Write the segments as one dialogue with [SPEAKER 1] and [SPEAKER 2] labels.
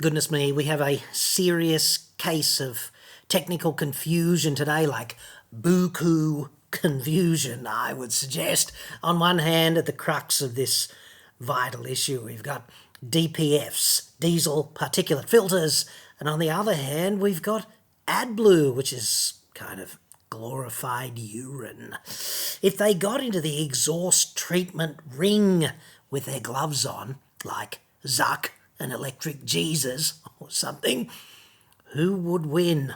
[SPEAKER 1] Goodness me, we have a serious case of technical confusion today, like buku confusion, I would suggest. On one hand, at the crux of this vital issue, we've got DPFs, diesel particulate filters, and on the other hand, we've got AdBlue, which is kind of glorified urine. If they got into the exhaust treatment ring with their gloves on, like Zuck and Electric Jesus or something, who would win?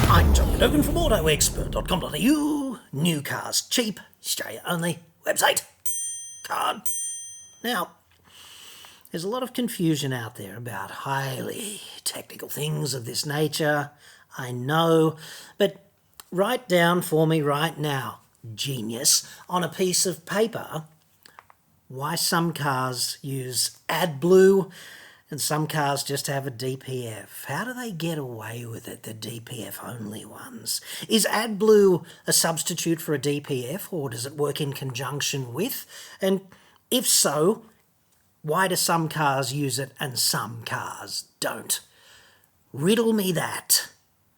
[SPEAKER 1] I'm John Cadogan from AutoExpert.com.au. New cars cheap, Australia only, website, card. Now, there's a lot of confusion out there about highly technical things of this nature, I know, but write down for me right now, genius, on a piece of paper, why some cars use AdBlue and some cars just have a DPF. How do they get away with it, the DPF only ones? Is AdBlue a substitute for a DPF, or does it work in conjunction with? And if so, why do some cars use it and some cars don't? Riddle me that,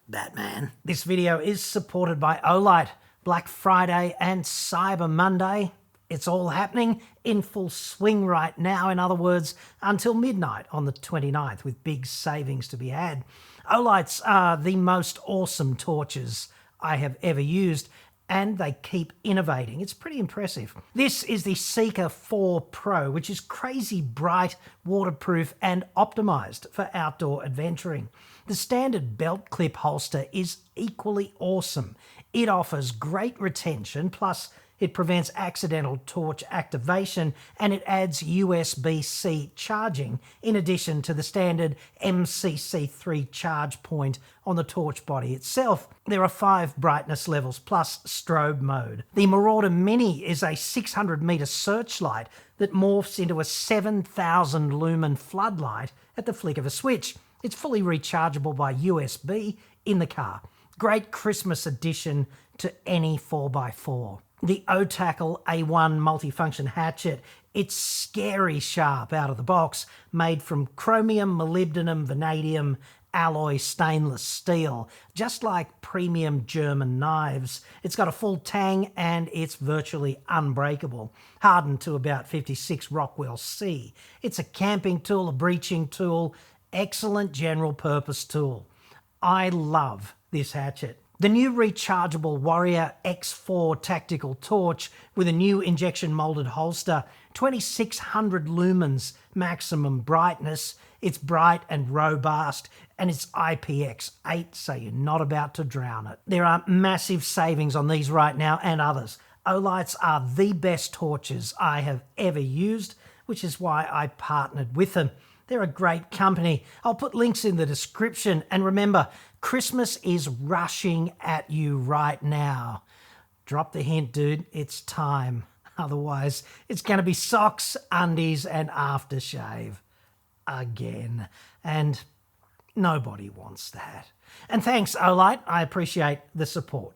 [SPEAKER 1] Batman.
[SPEAKER 2] This video is supported by OLIGHT. Black Friday and Cyber Monday. It's all happening in full swing right now. In other words, until midnight on the 29th, with big savings to be had. OLIGHTs are the most awesome torches I have ever used, and they keep innovating. It's pretty impressive. This is the Seeker 4 Pro, which is crazy bright, waterproof, and optimized for outdoor adventuring. The standard belt clip holster is equally awesome. It offers great retention, plus it prevents accidental torch activation, and it adds USB-C charging in addition to the standard MCC3 charge point on the torch body itself. There are 5 brightness levels plus strobe mode. The Marauder Mini is a 600-metre searchlight that morphs into a 7,000 lumen floodlight at the flick of a switch. It's fully rechargeable by USB in the car. Great Christmas addition to any 4x4. The Otacle U1 multifunction hatchet, it's scary sharp out of the box, made from chromium, molybdenum, vanadium, alloy stainless steel, just like premium German knives. It's got a full tang and it's virtually unbreakable, hardened to about 56 Rockwell C. It's a camping tool, a breaching tool, excellent general purpose tool. I love this hatchet. The new rechargeable Warrior X4 tactical torch with a new injection molded holster, 2600 lumens maximum brightness. It's bright and robust, and it's IPX8, so you're not about to drown it. There are massive savings on these right now and others. OLIGHTs are the best torches I have ever used, which is why I partnered with them. They're a great company. I'll put links in the description. And remember, Christmas is rushing at you right now. Drop the hint, dude. It's time. Otherwise, it's going to be socks, undies, and aftershave again. And nobody wants that. And thanks, OLIGHT. I appreciate the support.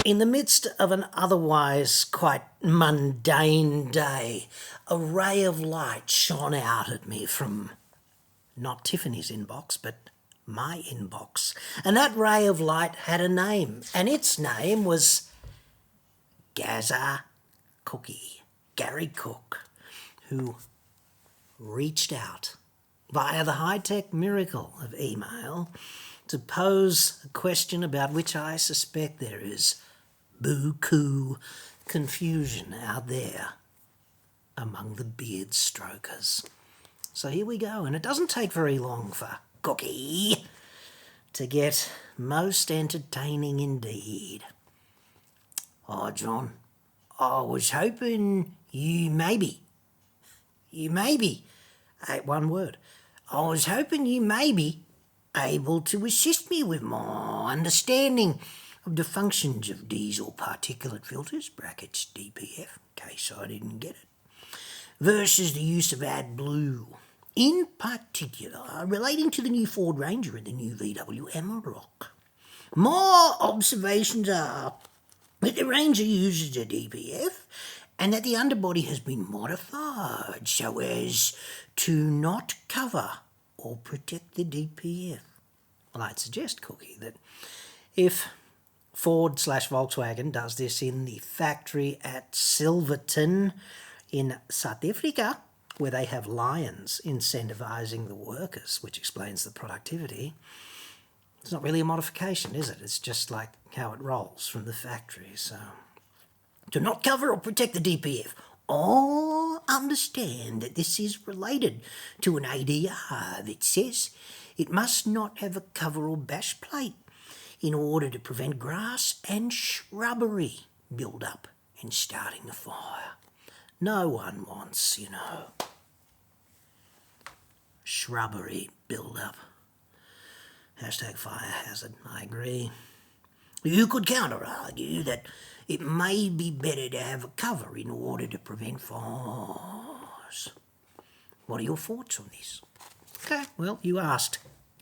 [SPEAKER 1] In the midst of an otherwise quite mundane day, a ray of light shone out at me from not Tiffany's inbox, but my inbox. And that ray of light had a name, and its name was Gaza Cookie, Gary Cook, who reached out via the high-tech miracle of email to pose a question about which I suspect there is buku confusion out there among the beard strokers. So here we go, and it doesn't take very long for Cookie to get most entertaining indeed. Oh, John, I was hoping you maybe, one word, I was hoping you may be able to assist me with my understanding of the functions of diesel particulate filters, brackets DPF, in case I didn't get it, versus the use of AdBlue, in particular relating to the new Ford Ranger and the new VW Amarok. My observations are that the Ranger uses a DPF and that the underbody has been modified so as to not cover or protect the DPF. Well, I'd suggest, Cookie, that if Ford/Volkswagen does this in the factory at Silverton in South Africa, where they have lions incentivising the workers, which explains the productivity, it's not really a modification, is it? It's just like how it rolls from the factory. So, to not cover or protect the DPF, or understand that this is related to an ADR that says it must not have a cover or bash plate in order to prevent grass and shrubbery build-up and starting the fire. No one wants, shrubbery build-up. Hashtag fire hazard, I agree. You could counter-argue that it may be better to have a cover in order to prevent fires. What are your thoughts on this? Okay, well, you asked,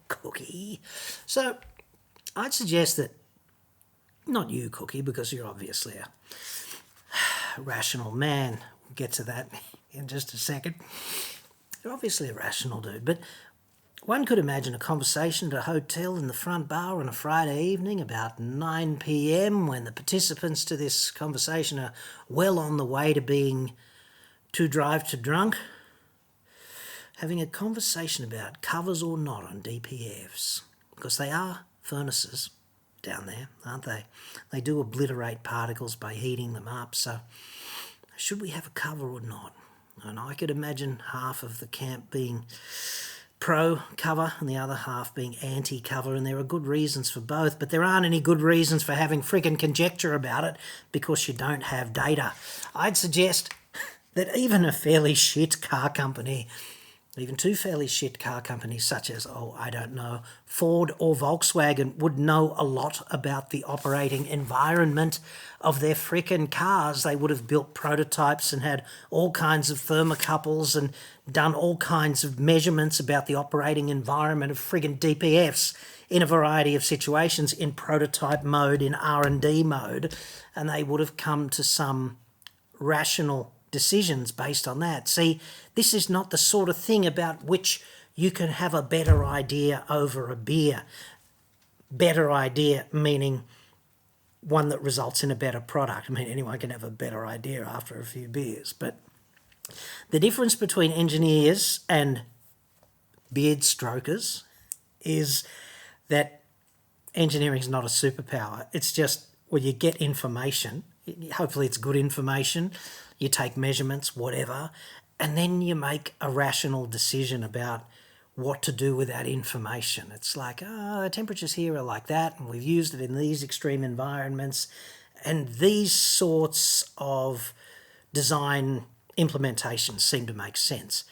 [SPEAKER 1] Cookie. So, I'd suggest that, not you, Cookie, because you're obviously a rational man. We'll get to that in just a second. You're obviously a rational dude, but one could imagine a conversation at a hotel in the front bar on a Friday evening about 9 p.m. when the participants to this conversation are well on the way to being too drive to drunk, having a conversation about covers or not on DPFs, because they are furnaces down there, aren't they? They do obliterate particles by heating them up, so should we have a cover or not? And I could imagine half of the camp being pro-cover and the other half being anti-cover, and there are good reasons for both, but there aren't any good reasons for having friggin' conjecture about it because you don't have data. I'd suggest that even a fairly shit car company, even two fairly shit car companies such as, Ford or Volkswagen would know a lot about the operating environment of their frickin' cars. They would have built prototypes and had all kinds of thermocouples and done all kinds of measurements about the operating environment of friggin' DPFs in a variety of situations in prototype mode, in R&D mode, and they would have come to some rational decisions based on that. See, this is not the sort of thing about which you can have a better idea over a beer. Better idea meaning one that results in a better product. I mean, anyone can have a better idea after a few beers, but the difference between engineers and beard strokers is that engineering is not a superpower. It's just, well, you get information. Hopefully it's good information. You take measurements, whatever, and then you make a rational decision about what to do with that information. It's like, the temperatures here are like that, and we've used it in these extreme environments, and these sorts of design implementations seem to make sense.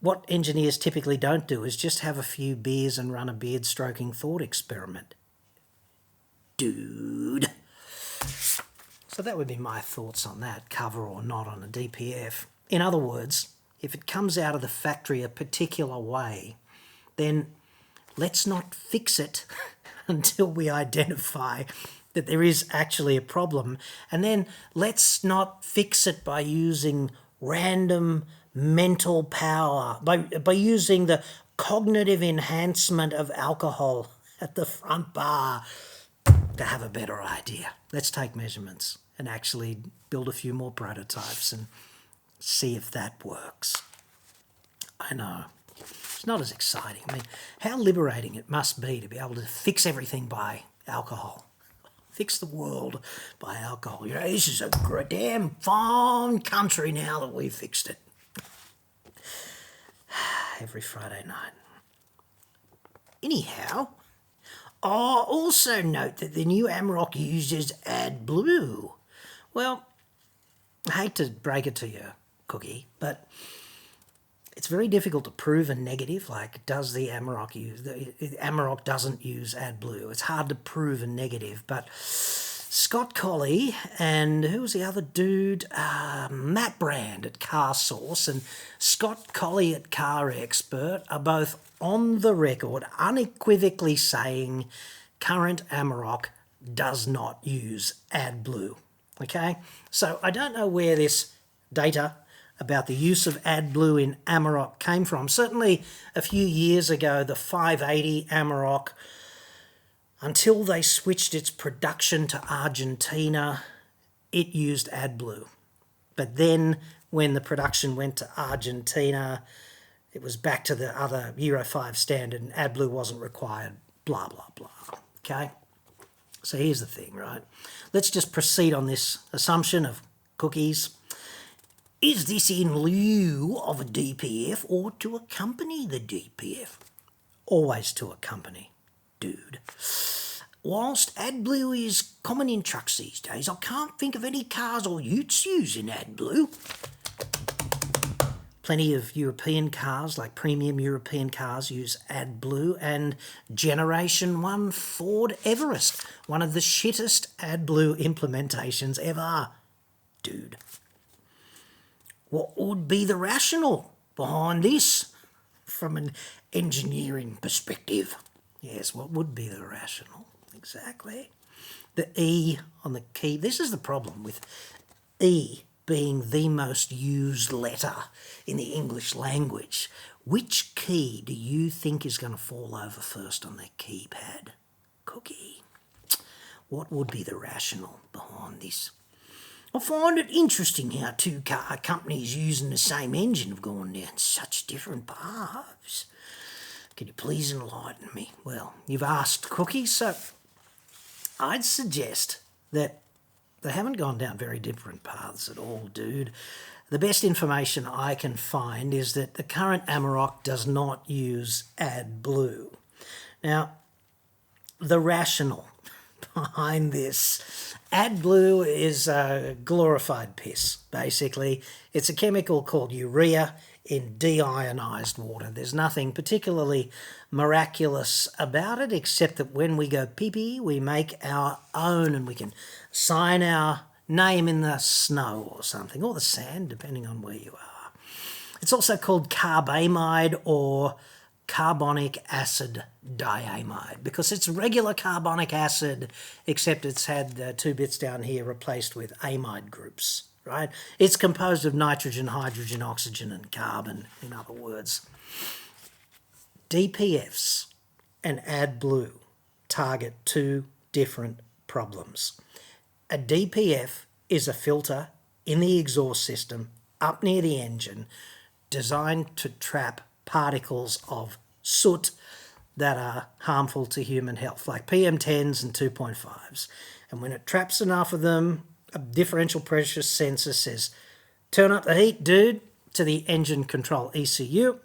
[SPEAKER 1] What engineers typically don't do is just have a few beers and run a beard stroking thought experiment. Dude. So that would be my thoughts on that, cover or not on a DPF. In other words, if it comes out of the factory a particular way, then let's not fix it until we identify that there is actually a problem. And then let's not fix it by using random mental power, by using the cognitive enhancement of alcohol at the front bar to have a better idea. Let's take measurements and actually build a few more prototypes and see if that works. I know, it's not as exciting. I mean, how liberating it must be to be able to fix everything by alcohol. Fix the world by alcohol. This is a damn fine country now that we've fixed it. Every Friday night. Anyhow, also note that the new Amarok uses AdBlue. Well, I hate to break it to you, Cookie, but it's very difficult to prove a negative, like does the Amarok use... The Amarok doesn't use AdBlue. It's hard to prove a negative, but Scott Colley and who was the other dude? Matt Brand at Car Source and Scott Colley at Car Expert are both on the record unequivocally saying current Amarok does not use AdBlue. Okay, so I don't know where this data about the use of AdBlue in Amarok came from. Certainly a few years ago, the 580 Amarok, until they switched its production to Argentina, it used AdBlue. But then when the production went to Argentina, it was back to the other Euro 5 standard and AdBlue wasn't required, blah, blah, blah. Okay? So here's the thing, right? Let's just proceed on this assumption of cookies. Is this in lieu of a DPF or to accompany the DPF? Always to accompany, dude. Whilst AdBlue is common in trucks these days, I can't think of any cars or utes using AdBlue. Plenty of European cars, like premium European cars, use AdBlue, and Generation 1 Ford Everest, one of the shittest AdBlue implementations ever. Dude. What would be the rationale behind this from an engineering perspective? Yes, what would be the rationale? Exactly. The E on the key. This is the problem with E being the most used letter in the English language. Which key do you think is going to fall over first on the keypad? Cookie. What would be the rationale behind this? I find it interesting how two car companies using the same engine have gone down such different paths. Can you please enlighten me? Well, you've asked, Cookie, so I'd suggest that they haven't gone down very different paths at all, dude. The best information I can find is that the current Amarok does not use AdBlue. Now, the rationale behind this, AdBlue is a glorified piss, basically. It's a chemical called urea in deionized water. There's nothing particularly miraculous about it, except that when we go pee-pee, we make our own and we can sign our name in the snow or something, or the sand, depending on where you are. It's also called carbamide or carbonic acid diamide because it's regular carbonic acid, except it's had two bits down here replaced with amide groups, right? It's composed of nitrogen, hydrogen, oxygen, and carbon, in other words. DPFs and AdBlue target two different problems. A DPF is a filter in the exhaust system up near the engine designed to trap particles of soot that are harmful to human health, like PM10s and 2.5s. And when it traps enough of them, a differential pressure sensor says, turn up the heat, dude, to the engine control ECU,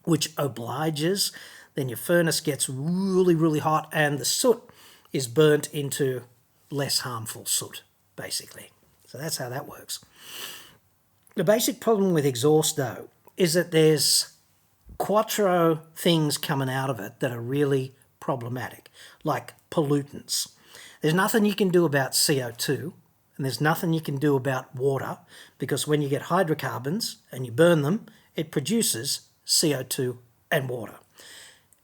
[SPEAKER 1] which obliges. Then your furnace gets really, really hot and the soot is burnt into less harmful soot, basically. So that's how that works. The basic problem with exhaust, though, is that there's quattro things coming out of it that are really problematic, like pollutants. There's nothing you can do about CO2, and there's nothing you can do about water, because when you get hydrocarbons and you burn them, it produces CO2 and water.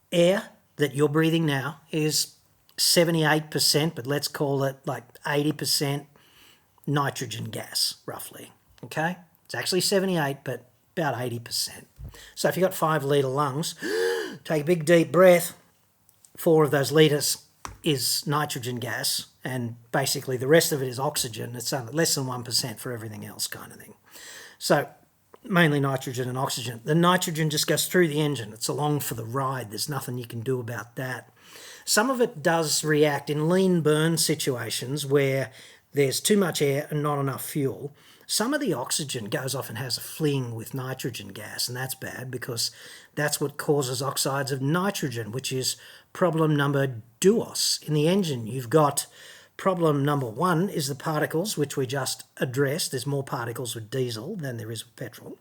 [SPEAKER 1] Air that you're breathing now is 78%, but let's call it like 80% nitrogen gas, roughly, okay? It's actually 78, but about 80%. So if you've got 5 litre lungs, take a big deep breath, 4 of those litres is nitrogen gas, and basically the rest of it is oxygen. It's less than 1% for everything else kind of thing. So mainly nitrogen and oxygen. The nitrogen just goes through the engine. It's along for the ride. There's nothing you can do about that. Some of it does react in lean burn situations where there's too much air and not enough fuel. Some of the oxygen goes off and has a fling with nitrogen gas, and that's bad because that's what causes oxides of nitrogen, which is problem number duos in the engine. You've got problem number 1 is the particles, which we just addressed. There's more particles with diesel than there is with petrol.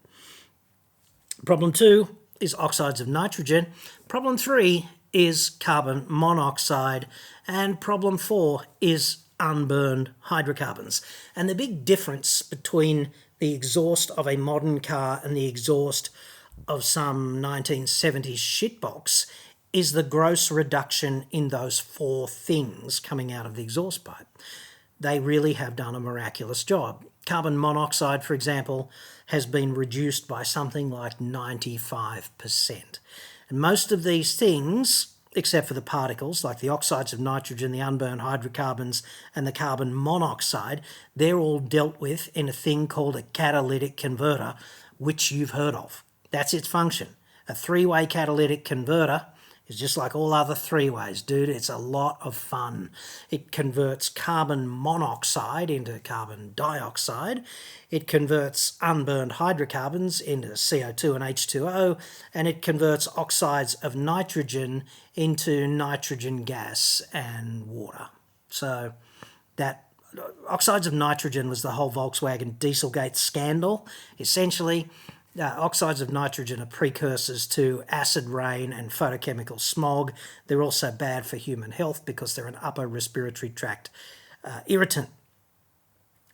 [SPEAKER 1] Problem 2 is oxides of nitrogen. Problem 3 is carbon monoxide. And problem 4 is unburned hydrocarbons. And the big difference between the exhaust of a modern car and the exhaust of some 1970s shitbox is the gross reduction in those 4 things coming out of the exhaust pipe. They really have done a miraculous job. Carbon monoxide, for example, has been reduced by something like 95%. And most of these things, except for the particles like the oxides of nitrogen, the unburned hydrocarbons and the carbon monoxide, they're all dealt with in a thing called a catalytic converter, which you've heard of. That's its function. A 3-way catalytic converter is just like all other 3-ways, dude. It's a lot of fun. It converts carbon monoxide into carbon dioxide. It converts unburned hydrocarbons into CO2 and H2O, and it converts oxides of nitrogen into nitrogen gas and water. So that oxides of nitrogen was the whole Volkswagen Dieselgate scandal. Essentially, oxides of nitrogen are precursors to acid rain and photochemical smog. They're also bad for human health because they're an upper respiratory tract irritant.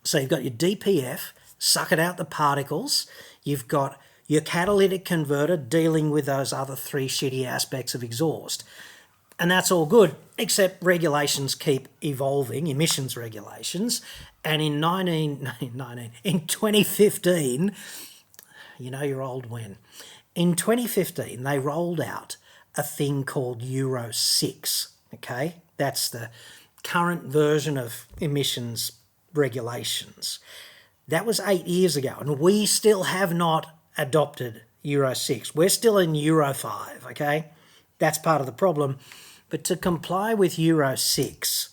[SPEAKER 1] So you've got your DPF, sucking out the particles. You've got your catalytic converter dealing with those other 3 shitty aspects of exhaust. And that's all good, except regulations keep evolving, emissions regulations. And in 2015... you know you're old when. In 2015, they rolled out a thing called Euro 6, okay? That's the current version of emissions regulations. That was 8 years ago, and we still have not adopted Euro 6. We're still in Euro 5, okay? That's part of the problem. But to comply with Euro 6,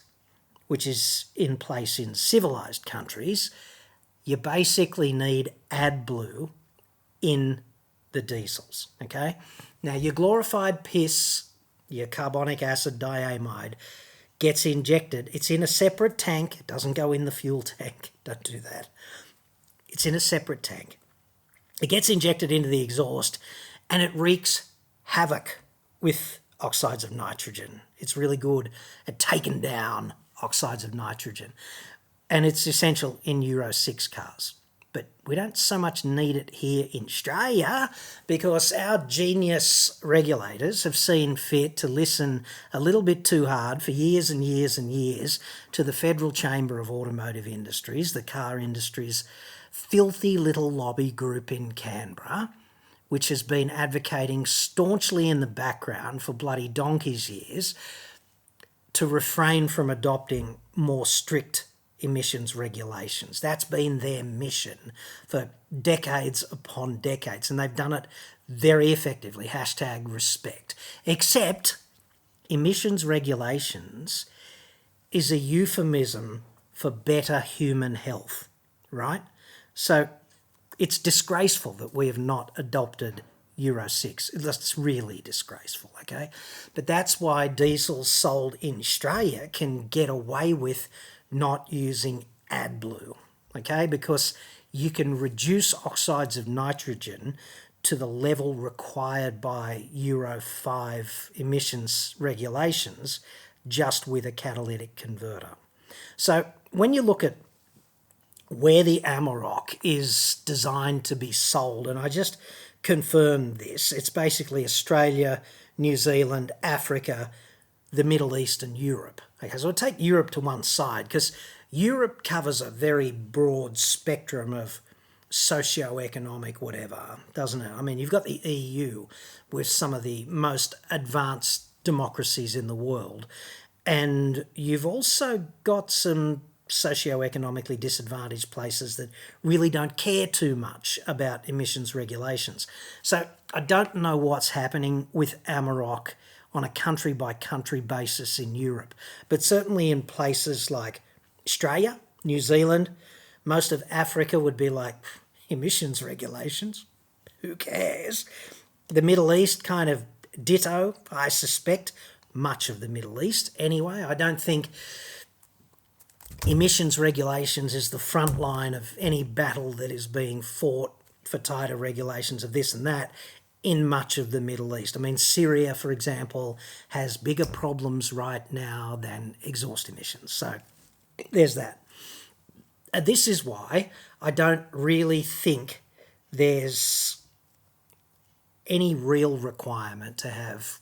[SPEAKER 1] which is in place in civilised countries, you basically need AdBlue in the diesels, okay? Now, your glorified piss, your carbonic acid diamide, gets injected. It's in a separate tank. It doesn't go in the fuel tank. Don't do that. It's in a separate tank. It gets injected into the exhaust, and it wreaks havoc with oxides of nitrogen. It's really good at taking down oxides of nitrogen, and it's essential in Euro 6 cars. But we don't so much need it here in Australia because our genius regulators have seen fit to listen a little bit too hard for years and years and years to the Federal Chamber of Automotive Industries, the car industry's filthy little lobby group in Canberra, which has been advocating staunchly in the background for bloody donkey's years to refrain from adopting more strict emissions regulations. That's been their mission for decades upon decades, and they've done it very effectively. #respect. Except emissions regulations is a euphemism for better human health, right? So it's disgraceful that we have not adopted Euro 6. It's really disgraceful, okay? But that's why diesels sold in Australia can get away with not using AdBlue, okay? Because you can reduce oxides of nitrogen to the level required by Euro 5 emissions regulations just with a catalytic converter. So when you look at where the Amarok is designed to be sold, and I just confirmed this, it's basically Australia, New Zealand, Africa, the Middle East and Europe. Okay, so I'll take Europe to one side because Europe covers a very broad spectrum of socio-economic whatever, doesn't it? I mean, you've got the EU with some of the most advanced democracies in the world, and you've also got some socio-economically disadvantaged places that really don't care too much about emissions regulations. So I don't know what's happening with Amarok on a country-by-country basis in Europe, but certainly in places like Australia, New Zealand, most of Africa would be like, emissions regulations, who cares? The Middle East kind of ditto, I suspect, much of the Middle East anyway. I don't think emissions regulations is the front line of any battle that is being fought for tighter regulations of this and that in much of the Middle East. I mean, Syria, for example, has bigger problems right now than exhaust emissions. So there's that. This is why I don't really think there's any real requirement to have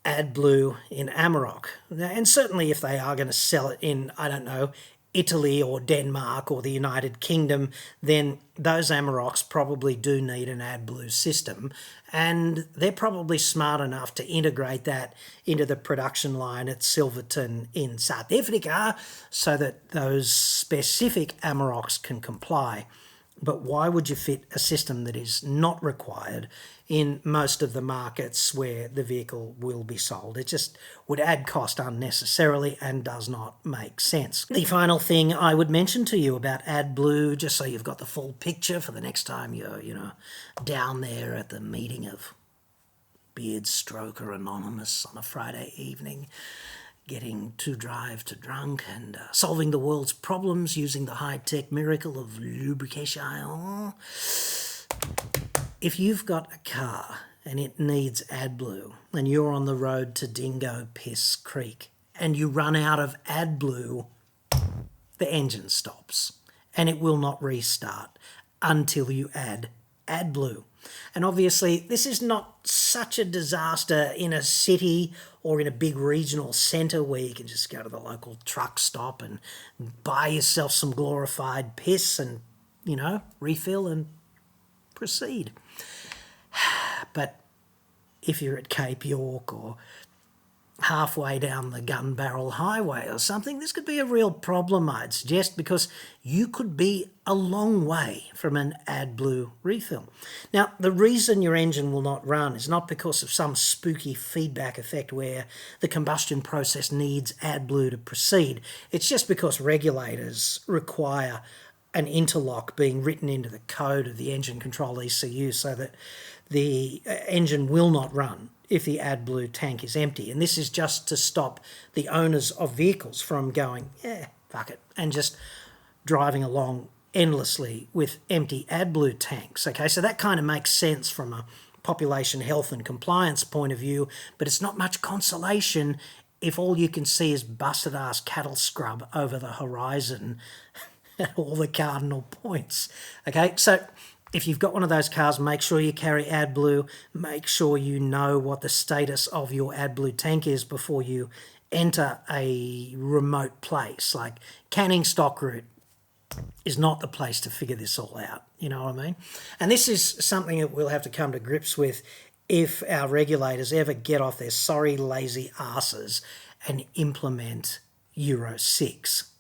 [SPEAKER 1] AdBlue in Amarok. And certainly if they are going to sell it in, I don't know, Italy or Denmark or the United Kingdom, then those Amaroks probably do need an AdBlue system, and they're probably smart enough to integrate that into the production line at Silverton in South Africa so that those specific Amaroks can comply. But why would you fit a system that is not required in most of the markets where the vehicle will be sold? It just would add cost unnecessarily and does not make sense. The final thing I would mention to you about AdBlue, just so you've got the full picture for the next time you're, down there at the meeting of Beard Stroker Anonymous on a Friday evening, getting to drive to drunk and solving the world's problems using the high-tech miracle of lubrication. If you've got a car and it needs AdBlue and you're on the road to Dingo Piss Creek and you run out of AdBlue, the engine stops and it will not restart until you add AdBlue. And obviously this is not such a disaster in a city or in a big regional centre where you can just go to the local truck stop and buy yourself some glorified piss and, refill and proceed. But if you're at Cape York or halfway down the Gun Barrel Highway or something, this could be a real problem, I'd suggest, because you could be a long way from an AdBlue refill. Now, the reason your engine will not run is not because of some spooky feedback effect where the combustion process needs AdBlue to proceed. It's just because regulators require an interlock being written into the code of the engine control ECU so that the engine will not run if the AdBlue tank is empty. And this is just to stop the owners of vehicles from going, fuck it, and just driving along endlessly with empty AdBlue tanks. Okay, so that kind of makes sense from a population health and compliance point of view, but it's not much consolation if all you can see is busted ass cattle scrub over the horizon at all the cardinal points. Okay, so if you've got one of those cars, make sure you carry AdBlue. Make sure you know what the status of your AdBlue tank is before you enter a remote place. Like Canning Stockroot is not the place to figure this all out. You know what I mean? And this is something that we'll have to come to grips with if our regulators ever get off their sorry, lazy asses and implement Euro 6.